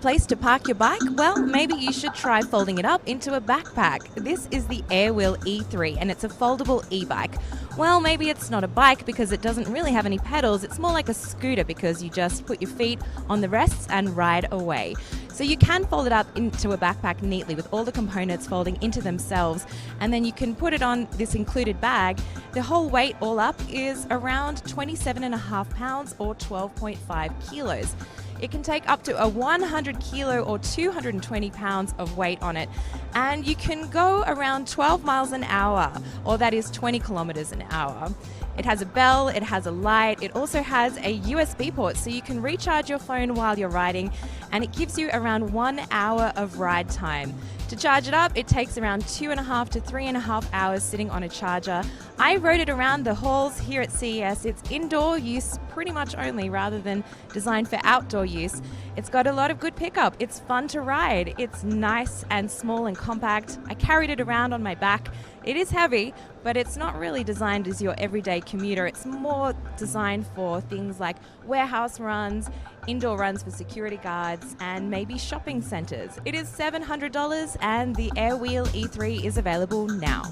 place to park your bike? Well, maybe you should try folding it up into a backpack. This is the Airwheel E3 and it's a foldable e-bike. Well, maybe it's not a bike because it doesn't really have any pedals. It's more like a scooter because you just put your feet on the rests and ride away. So you can fold it up into a backpack neatly with all the components folding into themselves, and then you can put it on this included bag. The whole weight all up is around 27.5 pounds or 12.5 kilos. It can take up to a 100 kilo or 220 pounds of weight on it, and you can go around 12 miles an hour, or that is 20 kilometers an hour. It has a bell, it has a light, it also has a USB port so you can recharge your phone while you're riding, and it gives you around 1 hour of ride time. To charge it up, it takes around 2.5 to 3.5 hours sitting on a charger. I rode it around the halls here at CES. It's indoor use pretty much only rather than designed for outdoor use. It's got a lot of good pickup. It's fun to ride. It's nice and small and compact. I carried it around on my back. It is heavy, but it's not really designed as your everyday commuter. It's more designed for things like warehouse runs, indoor runs for security guards, and maybe shopping centers. It is $700 and the Airwheel E3 is available now.